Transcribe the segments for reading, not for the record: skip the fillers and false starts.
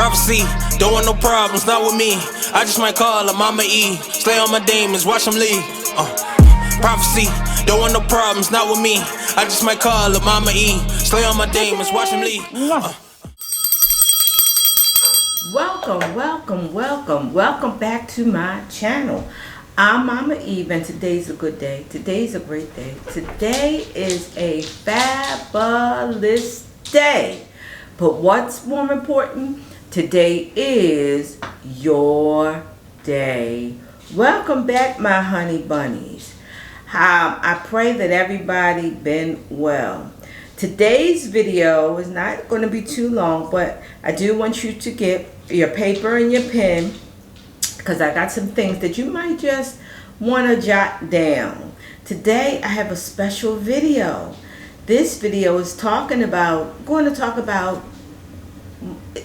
Prophecy, don't want no problems, not with me. I just might call her Mama E. Slay on my demons, watch them leave. Prophecy, don't want no problems, not with me. I just might call her Mama E. Slay on my demons, watch them leave. Welcome back to my channel. I'm Mama Eve, and today's a good day. Today's a great day. Today is a fabulous day. But what's more important? Today is your day. Welcome back, my honey bunnies. I pray that everybody been well. Today's video is not going to be too long, but I do want you to get your paper and your pen, because I got some things that you might just want to jot down. Today I have a special video. This video is going to talk about,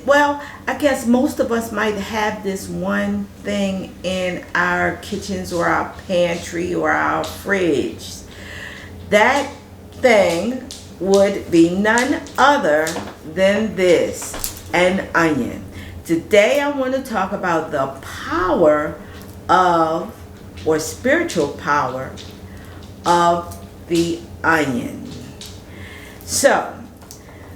well, I guess most of us might have this one thing in our kitchens or our pantry or our fridge. That thing would be none other than this, an onion. Today I want to talk about the power of, or spiritual power of, the onion. So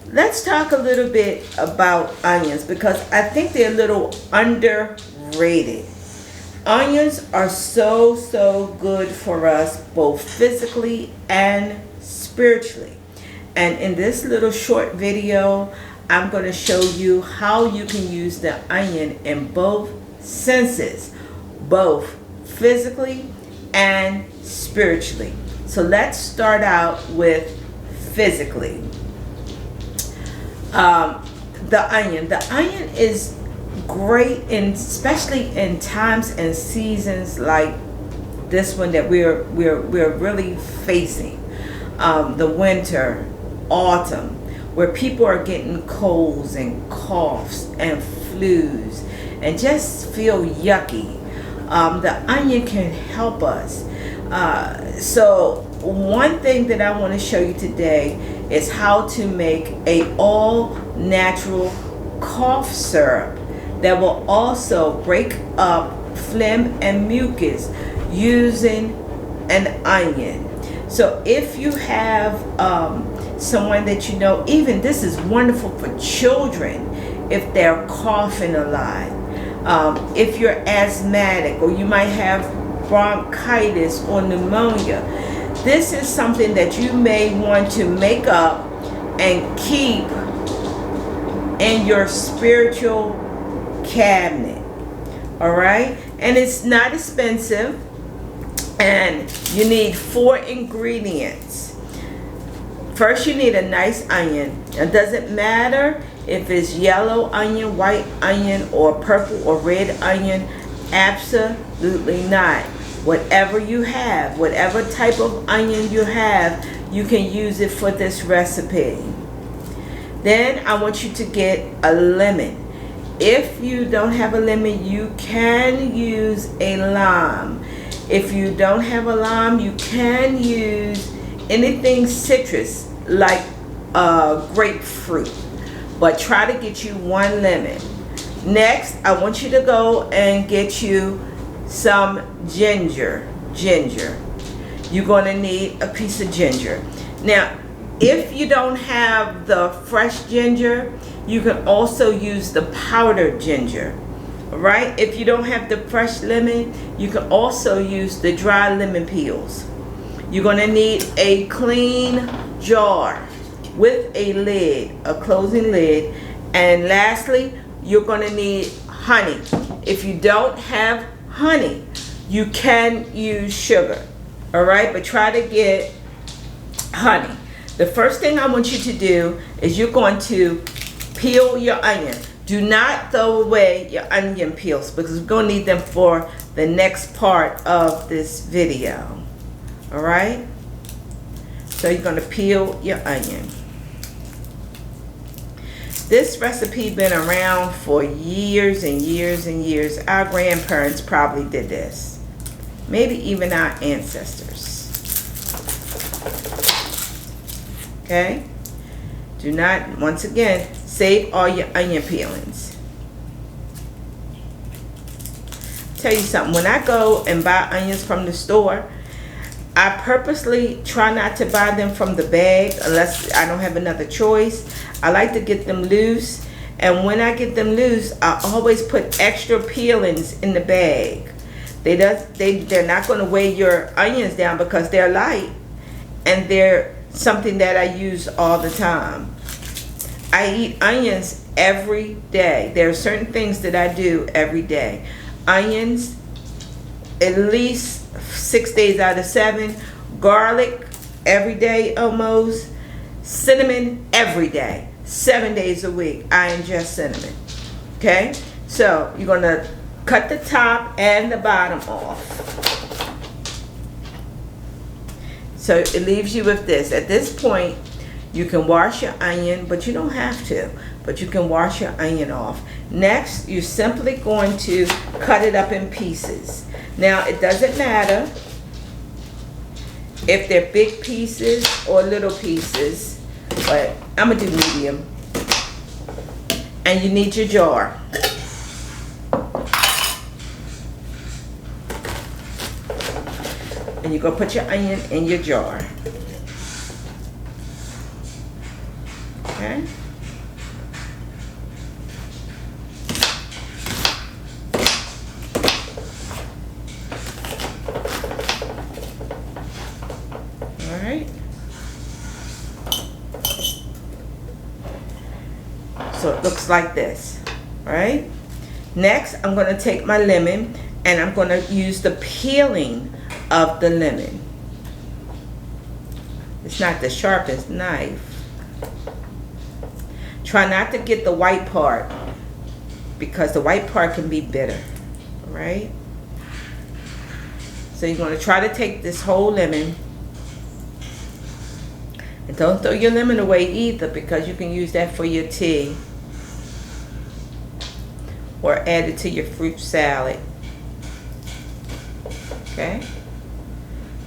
let's talk a little bit about onions, because I think they're a little underrated. Onions are so good for us, both physically and spiritually. And in this little short video, I'm going to show you how you can use the onion in both senses, both physically and spiritually. So let's start out with physically. The onion. The onion is great, especially in times and seasons like this one that we're really facing. The winter, autumn, where people are getting colds and coughs and flus and just feel yucky. The onion can help us. So one thing that I want to show you today is how to make a all natural cough syrup that will also break up phlegm and mucus using an onion. So if you have someone that you know, even this is wonderful for children if they're coughing a lot. If you're asthmatic, or you might have bronchitis or pneumonia, this is something that you may want to make up and keep in your spiritual cabinet. All right, and it's not expensive, and you need 4 ingredients. First, you need a nice onion. It doesn't matter if it's yellow onion, white onion, or purple or red onion. Absolutely not. Whatever you have, whatever type of onion you have, you can use it for this recipe. Then I want you to get a lemon. If you don't have a lemon, you can use a lime. If you don't have a lime, you can use anything citrus like grapefruit, but try to get you 1 lemon. Next, I want you to go and get you some ginger. You're going to need a piece of ginger. Now, if you don't have the fresh ginger, you can also use the powdered ginger. All right? If you don't have the fresh lemon, you can also use the dry lemon peels. You're going to need a clean jar with a lid, a closing lid. And lastly, you're going to need honey. If you don't have honey, you can use sugar. All right, but try to get honey. The first thing I want you to do is you're going to peel your onion. Do not throw away your onion peels, because we're going to need them for the next part of this video. All right, so you're going to peel your onion. This recipe been around for years and years and years. Our grandparents probably did this, maybe even our ancestors. Okay, do not, once again, save all your onion peelings. tell you something. When I go and buy onions from the store, I purposely try not to buy them from the bag unless I don't have another choice. I like to get them loose, and when I get them loose, I always put extra peelings in the bag. They're not going to weigh your onions down because they're light, and they're something that I use all the time. I eat onions every day. There are certain things that I do every day. Onions, at least 6 days out of 7. Garlic, every day almost. Cinnamon, every day. 7 days a week, I ingest cinnamon. Okay? So, you're going to cut the top and the bottom off. So, it leaves you with this. At this point, you can wash your onion, but you don't have to. But you can wash your onion off. Next, you're simply going to cut it up in pieces. Now, it doesn't matter if they're big pieces or little pieces, but I'm going to do medium. And you need your jar. And you're going to put your onion in your jar. Okay? Alright. So it looks like this. Right? Next, I'm going to take my lemon and I'm going to use the peeling of the lemon. It's not the sharpest knife. Try not to get the white part because the white part can be bitter. Alright? So you're going to try to take this whole lemon. And don't throw your lemon away either, because you can use that for your tea or add it to your fruit salad. Okay?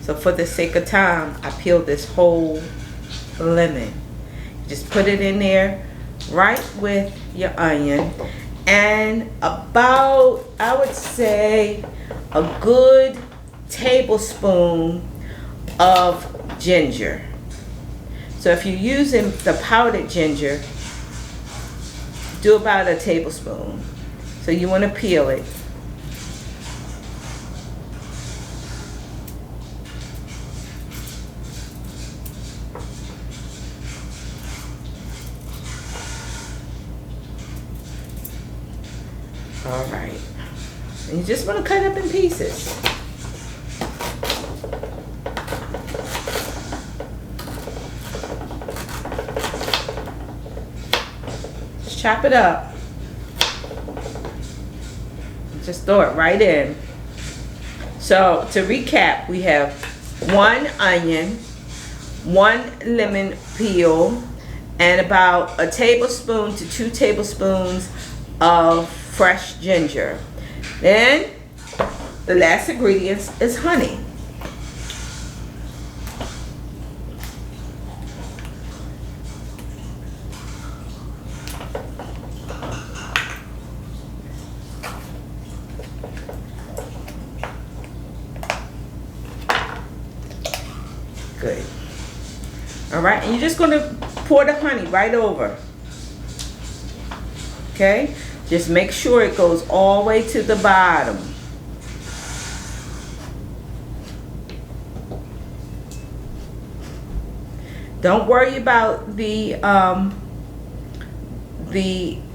So for the sake of time, I peeled this whole lemon. Just put it in there right with your onion, and about, I would say, a good tablespoon of ginger. So if you're using the powdered ginger, do about a tablespoon. So you want to peel it. All right. And you just want to cut it up in pieces. Just chop it up. Just throw it right in. So to recap, we have 1 onion, 1 lemon peel, and about a tablespoon to 2 tablespoons of fresh ginger. Then the last ingredient is honey. Good. All right, and you're just going to pour the honey right over. Okay? Just make sure it goes all the way to the bottom. Don't worry about the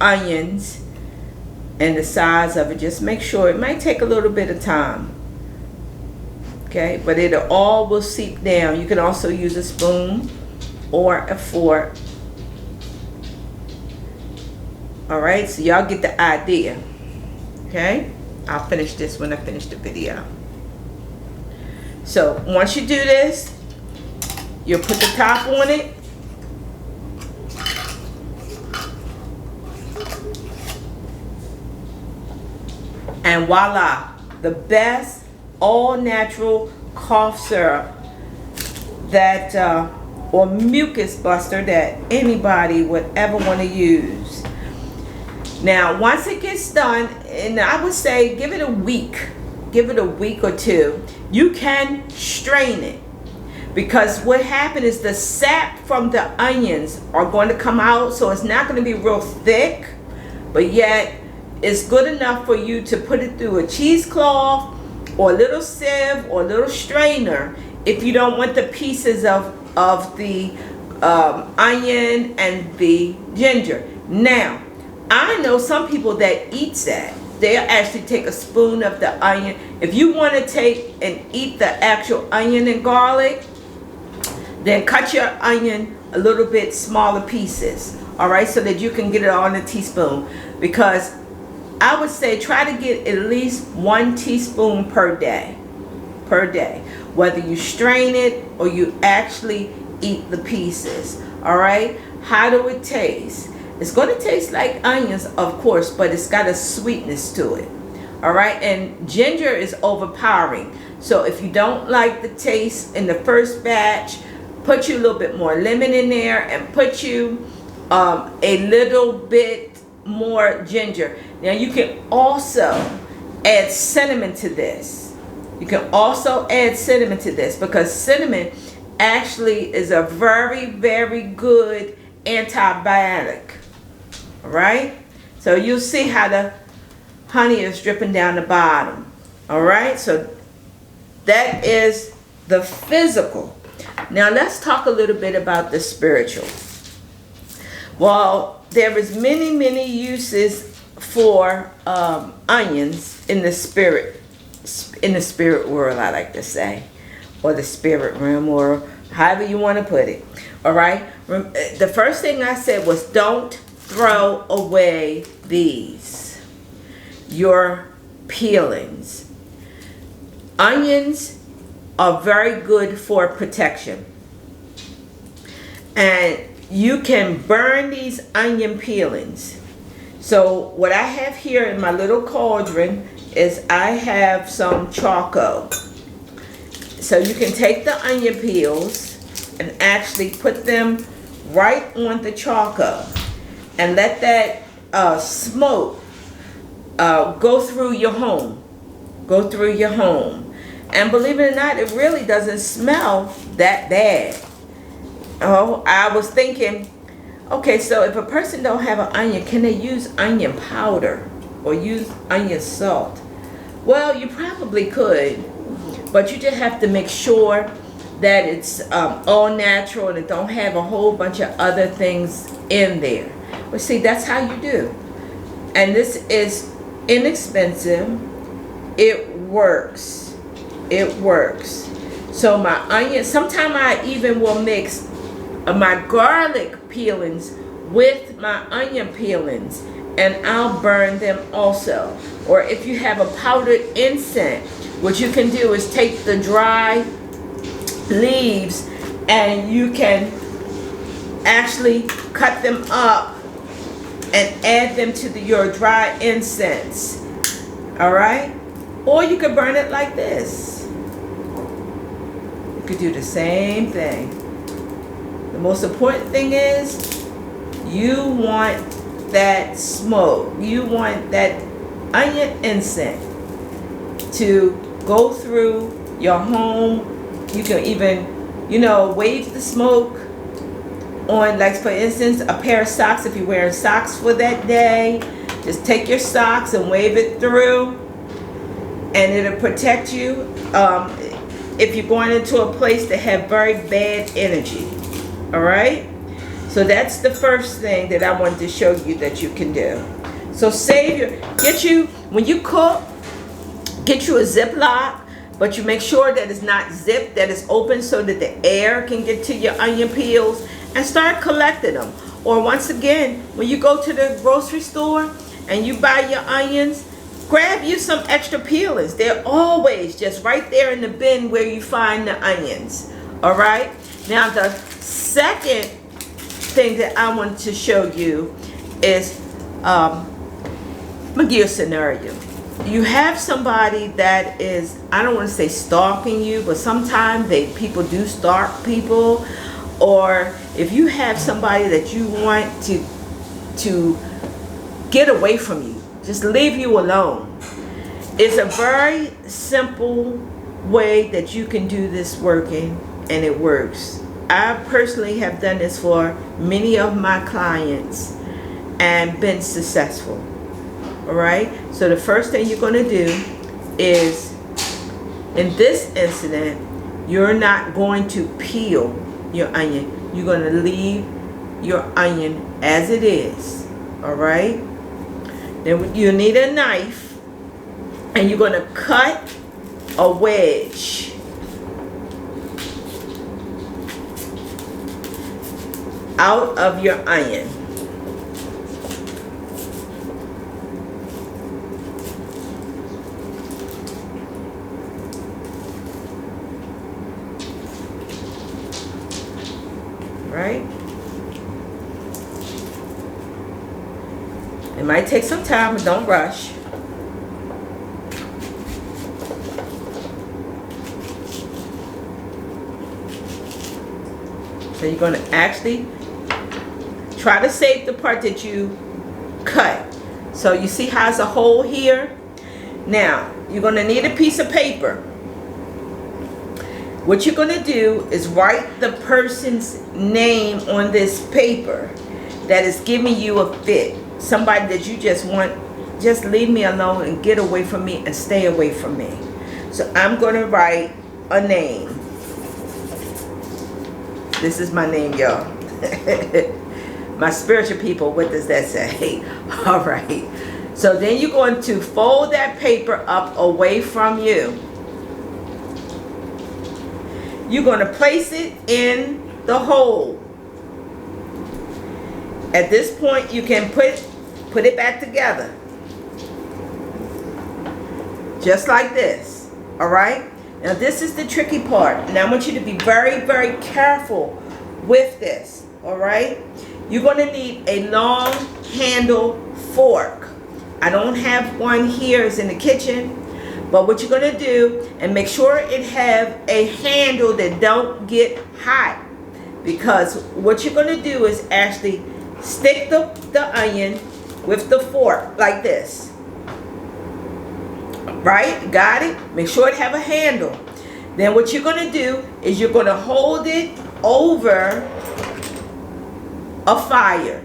onions and the size of it. Just make sure. It might take a little bit of time. Okay, but it all will seep down. You can also use a spoon or a fork. Alright, so y'all get the idea. Okay, I'll finish this when I finish the video. So once you do this, you'll put the top on it. And voila, the best all natural cough syrup that or mucus buster that anybody would ever want to use. Now, once it gets done, and I would say give it a week or two, you can strain it. Because what happened is the sap from the onions are going to come out, so it's not going to be real thick, but yet it's good enough for you to put it through a cheesecloth or a little sieve or a little strainer if you don't want the pieces of the onion and the ginger. Now, I know some people that eats that. They'll actually take a spoon of the onion. If you want to take and eat the actual onion and garlic, then cut your onion a little bit smaller pieces, all right, so that you can get it on a teaspoon. Because I would say try to get at least 1 teaspoon per day, whether you strain it or you actually eat the pieces, all right. How do it taste? It's going to taste like onions, of course, but it's got a sweetness to it, all right. And ginger is overpowering, so if you don't like the taste in the first batch, put you a little bit more lemon in there and put you a little bit more ginger. Now you can also add cinnamon to this. You can also add cinnamon to this because cinnamon actually is a very, very good antibiotic. All right? So you'll see how the honey is dripping down the bottom. All right? So that is the physical. Now let's talk a little bit about the spiritual. Well, there is many uses for onions in the spirit world, I like to say, or the spirit realm, or however you want to put it. All right. The first thing I said was don't throw away your peelings. Onions are very good for protection, and you can burn these onion peelings. So what I have here in my little cauldron is I have some charcoal. So you can take the onion peels and actually put them right on the charcoal and let that smoke go through your home. And believe it or not, it really doesn't smell that bad. Oh, I was thinking, okay, so if a person don't have an onion, can they use onion powder or use onion salt? Well, you probably could, but you just have to make sure that it's all natural and it don't have a whole bunch of other things in there. But see, that's how you do. And this is inexpensive. It works. So my onion, sometimes I even will mix my garlic peelings with my onion peelings, and I'll burn them also. Or if you have a powdered incense, what you can do is take the dry leaves and you can actually cut them up and add them to your dry incense. All right? Or you could burn it like this. You could do the same thing. The most important thing is you want that smoke. You want that onion incense to go through your home. You can even, wave the smoke on, like for instance, a pair of socks. If you're wearing socks for that day, just take your socks and wave it through, and it'll protect you if you're going into a place that have very bad energy. All right? So that's the first thing that I wanted to show you that you can do. So when you cook, get you a Ziploc, but you make sure that it's not zipped, that it's open so that the air can get to your onion peels, and start collecting them. Or once again, when you go to the grocery store and you buy your onions, grab you some extra peelings. They're always just right there in the bin where you find the onions. All right? Now the second thing that I want to show you is, I'm gonna give you a scenario. You have somebody that is, I don't want to say stalking you, but sometimes people do stalk people. Or if you have somebody that you want to get away from you, just leave you alone. It's a very simple way that you can do this working, and it works. I personally have done this for many of my clients and been successful. All right, so the first thing you're going to do is, in this incident, you're not going to peel your onion. You're going to leave your onion as it is. All right, then you need a knife, and you're going to cut a wedge out of your onion. Right? It might take some time, but don't rush. So you're going to actually try to save the part that you cut. So you see how it's a hole here? Now, you're going to need a piece of paper. What you're going to do is write the person's name on this paper that is giving you a fit. Somebody that you just want, just leave me alone and get away from me and stay away from me. So I'm going to write a name. This is my name, y'all. My spiritual people, what does that say? All right. So then you're going to fold that paper up away from you. You're going to place it in the hole. At this point, you can put it back together. Just like this. All right? Now, this is the tricky part. And I want you to be very, very careful with this. All right? You're going to need a long handle fork. I don't have one here. It's in the kitchen. But what you're going to do, and make sure it have a handle that don't get hot. Because what you're going to do is actually stick the onion with the fork like this. Right? Got it? Make sure it have a handle. Then what you're going to do is you're going to hold it over a fire.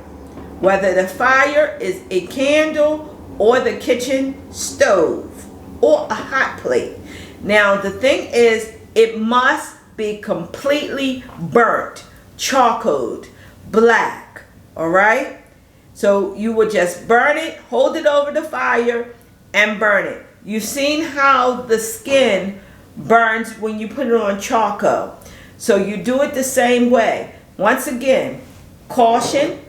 Whether the fire is a candle or the kitchen stove or a hot plate. Now the thing is, it must be completely burnt, charcoaled, black. All right? So you would just burn it, hold it over the fire, and burn it. You've seen how the skin burns when you put it on charcoal. So you do it the same way. Once again, caution,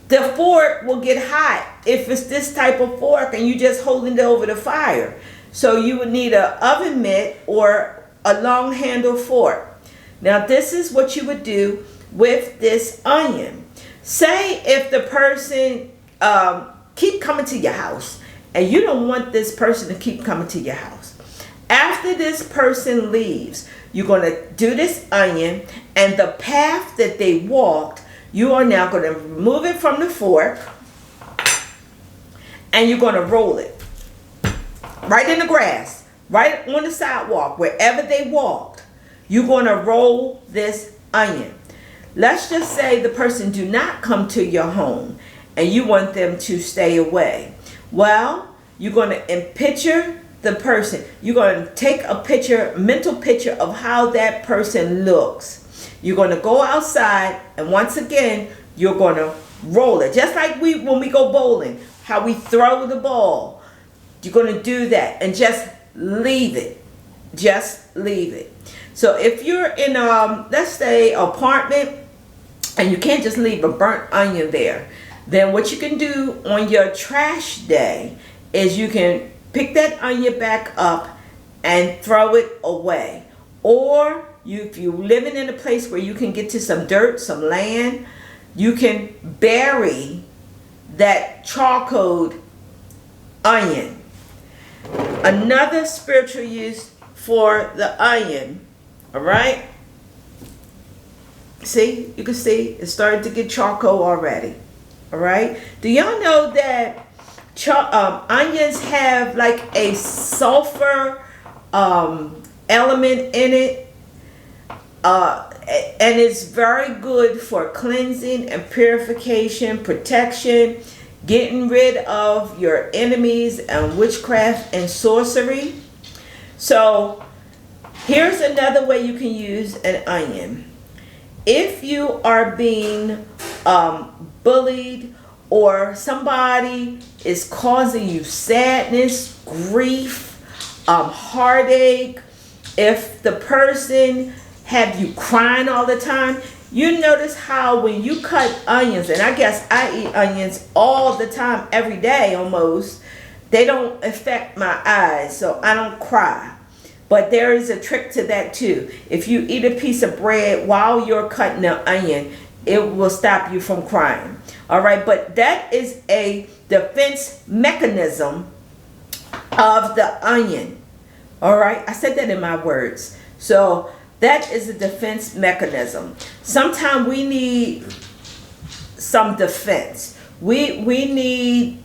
the fork will get hot if it's this type of fork and you just holding it over the fire. So you would need an oven mitt or a long handle fork. Now this is what you would do with this onion. Say if the person keep coming to your house and you don't want this person to keep coming to your house. After this person leaves, you're going to do this onion, and the path that they walked, you are now going to remove it from the fork, and you're going to roll it right in the grass, right on the sidewalk, wherever they walked. You're going to roll this onion. Let's just say the person do not come to your home and you want them to stay away. Well, you're going to picture the person. You're going to take a picture, mental picture of how that person looks. You're going to go outside, and once again, you're going to roll it. Just like when we go bowling, how we throw the ball. You're going to do that and just leave it. Just leave it. So if you're in let's say, apartment, and you can't just leave a burnt onion there, then what you can do on your trash day is you can pick that onion back up and throw it away. Or if you're living in a place where you can get to some dirt, some land, you can bury that charcoaled onion. Another spiritual use for the onion, all right? See, you can see it's starting to get charcoal already. All right. Do y'all know that onions have like a sulfur element in it? And it's very good for cleansing and purification, protection, getting rid of your enemies and witchcraft and sorcery. So here's another way you can use an onion. If you are being bullied, or somebody is causing you sadness, grief, heartache, if the person have you crying all the time, you notice how when you cut onions, and I guess I eat onions all the time, every day almost, they don't affect my eyes, so I don't cry. But there is a trick to that too. If you eat a piece of bread while you're cutting the onion, it will stop you from crying. All right, but that is a defense mechanism of the onion. All right, I said that in my words. So that is a defense mechanism. Sometimes we need some defense. We need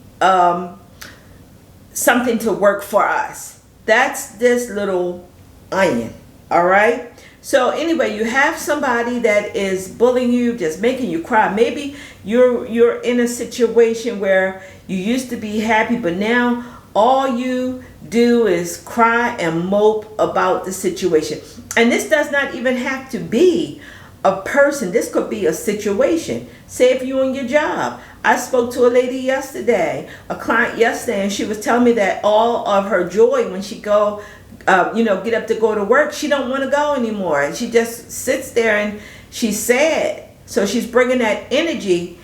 something to work for us. That's this little onion. All right. So anyway, you have somebody that is bullying you, just making you cry. Maybe you're in a situation where you used to be happy, but now all you do is cry and mope about the situation. And this does not even have to be a person. This could be a situation. Say if you're on your job. I spoke to a lady yesterday, a client yesterday, and she was telling me that all of her joy when she get up to go to work, she don't want to go anymore. And she just sits there and she's sad. So she's bringing that energy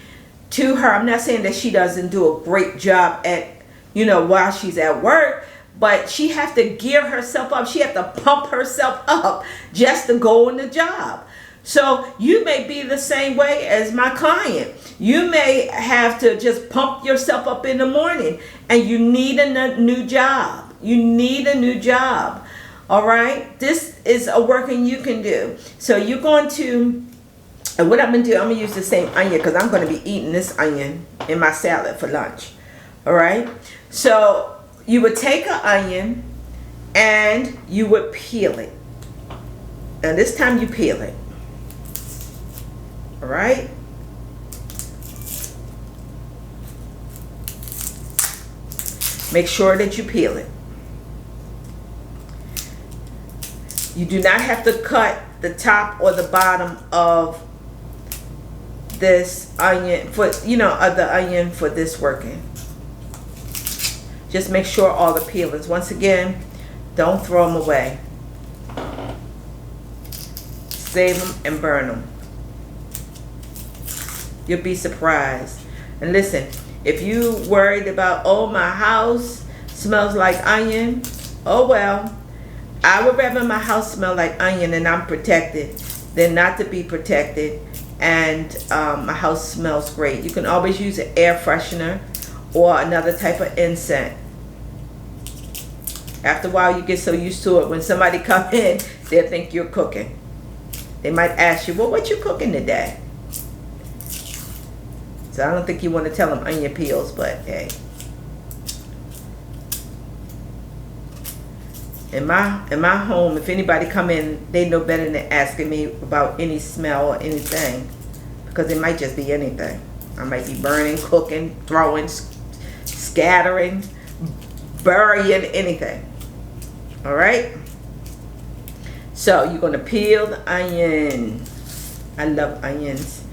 to her. I'm not saying that she doesn't do a great job at, while she's at work, but she have to gear herself up. She have to pump herself up just to go on the job. So you may be the same way as my client. You may have to just pump yourself up in the morning, and you need a new job. You need a new job. All right. This is a working you can do. So you're going to, and what I'm going to do, I'm going to use the same onion because I'm going to be eating this onion in my salad for lunch. All right. So you would take an onion and you would peel it. And this time you peel it. All right. Make sure that you peel it. You do not have to cut the top or the bottom of this onion of the onion for this working. Just make sure all the peelings. Once again, don't throw them away. Save them and burn them. You'll be surprised. And listen, if you worried about, oh, my house smells like onion, oh well. I would rather my house smell like onion and I'm protected than not to be protected and my house smells great. You can always use an air freshener or another type of incense. After a while, you get so used to it. When somebody come in, they'll think you're cooking. They might ask you, well, what you cooking today? So I don't think you want to tell them onion peels, but hey. In my home, if anybody come in, they know better than asking me about any smell or anything, because it might just be anything. I might be burning, cooking, throwing, scattering, burying, anything. All right. So you're gonna peel the onion. I love onions.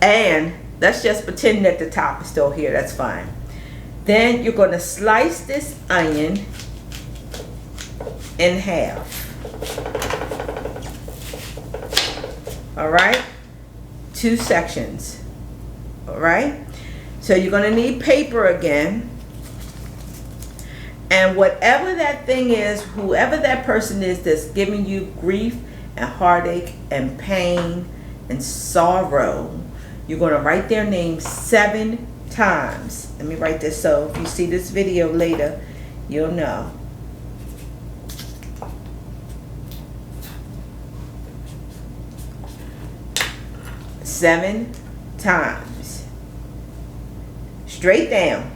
And let's just pretend that the top is still here. That's fine. Then you're gonna slice this onion in half. All right, 2 sections. All right, so you're going to need paper again, and whatever that thing is, whoever that person is that's giving you grief and heartache and pain and sorrow, you're going to write their name 7 times. Let me write this so if you see this video later, you'll know. 7 times. straight down.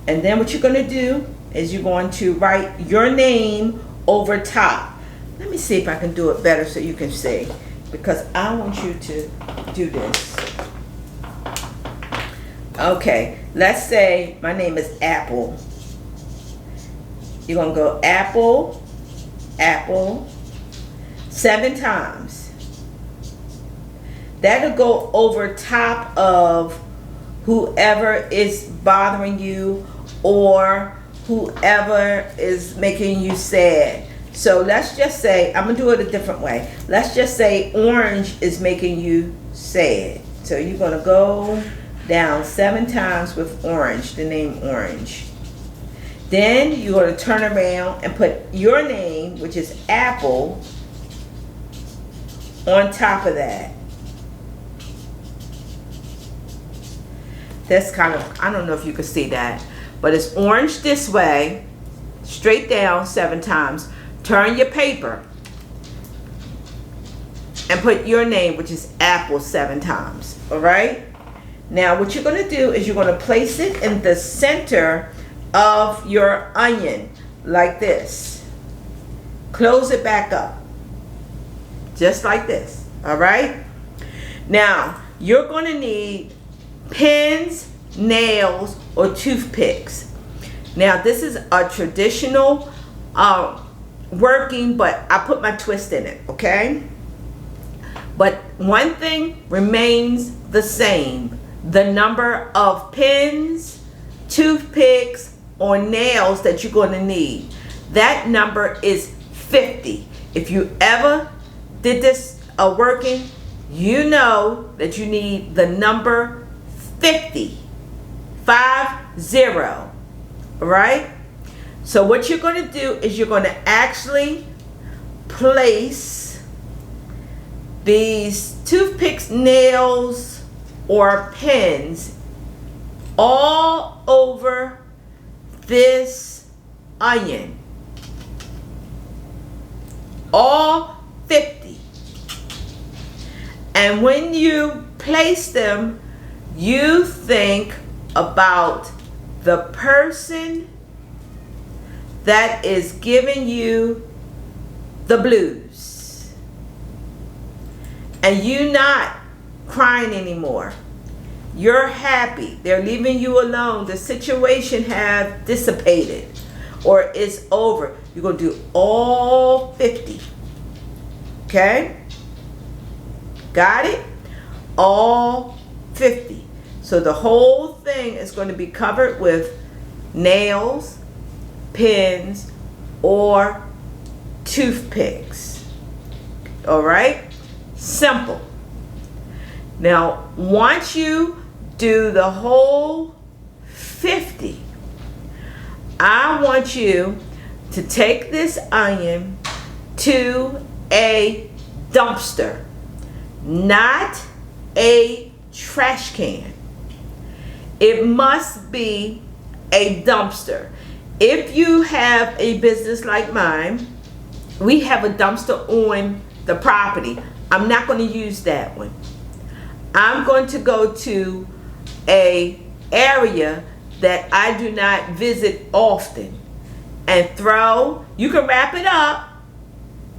And then what you're going to do is you're going to write your name over top. Let me see if I can do it better so you can see, because I want you to do this. Okay, let's say my name is Apple. You're going to go Apple, Apple, 7 times. That'll go over top of whoever is bothering you or whoever is making you sad. So let's just say, I'm going to do it a different way. Let's just say orange is making you sad. So you're going to go down 7 times with orange, the name orange. Then you're going to turn around and put your name, which is Apple, on top of that. That's kind of, I don't know if you can see that, but it's orange this way, straight down 7 times. Turn your paper and put your name, which is Apple, 7 times. All right? Now what you're going to do is you're going to place it in the center of your onion like this. Close it back up. Just like this. All right? Now you're going to need pins, nails, or toothpicks. Now this is a traditional working, but I put my twist in it, okay? But one thing remains the same. The number of pins, toothpicks, or nails that you're going to need. That number is 50. If you ever did this working, you know that you need the number 50. 50. All right? So what you're going to do is you're going to actually place these toothpicks, nails, or pins all over this onion. All 50. And when you place them, you think about the person that is giving you the blues. And you not crying anymore. You're happy. They're leaving you alone. The situation has dissipated or is over. You're going to do all 50. Okay? Got it? All 50. So the whole thing is going to be covered with nails, pins, or toothpicks. All right? Simple. Now, once you do the whole 50, I want you to take this onion to a dumpster, not a trash can. It must be a dumpster. If you have a business like mine, we have a dumpster on the property. I'm not going to use that one. I'm going to go to a area that I do not visit often and throw. You can wrap it up.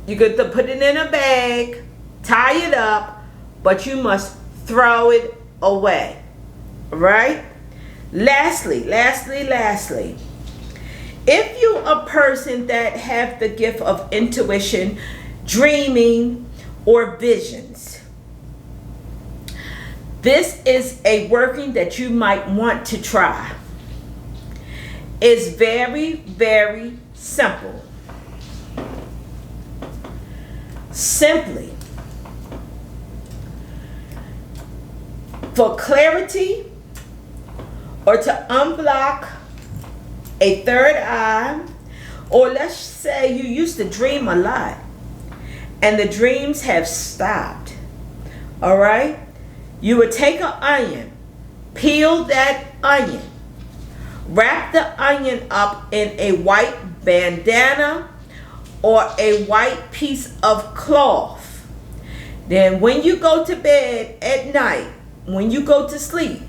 You could put it in a bag, tie it up, but you must throw it away. Right? Lastly, if you're a person that have the gift of intuition, dreaming, or visions, this is a working that you might want to try. It's very, very simple. Simply, for clarity or to unblock a third eye, or let's say you used to dream a lot and the dreams have stopped. All right? You would take an onion, peel that onion, wrap the onion up in a white bandana or a white piece of cloth. Then when you go to bed at night, when you go to sleep,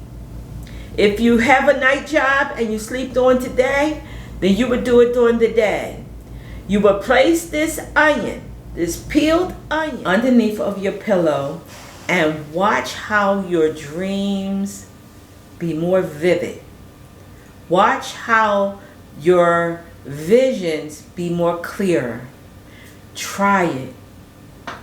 If you have a night job and you sleep during today, then you would do it during the day. You would place this onion, this peeled onion, underneath of your pillow and watch how your dreams be more vivid. Watch how your visions be more clear. Try it.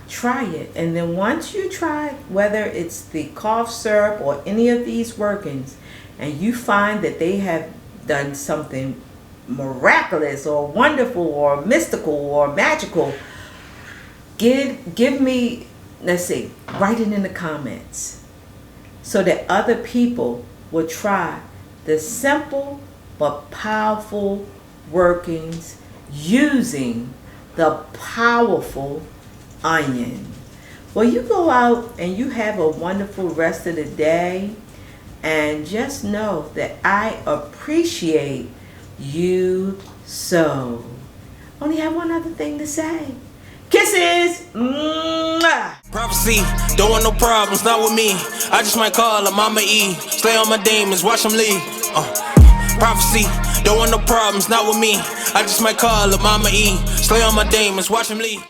Try it. And then once you try, whether it's the cough syrup or any of these workings, and you find that they have done something miraculous or wonderful or mystical or magical, give me, let's see, write it in the comments so that other people will try the simple but powerful workings using the powerful onion. Well, you go out and you have a wonderful rest of the day, and just know that I appreciate you so. Only have one other thing to say. Kisses! Mwah! Prophecy, don't want no problems, not with me. I just might call her Mama E. Slay on my demons, watch them leave. Prophecy, don't want no problems, not with me. I just might call her Mama E. Slay on my demons, watch them leave.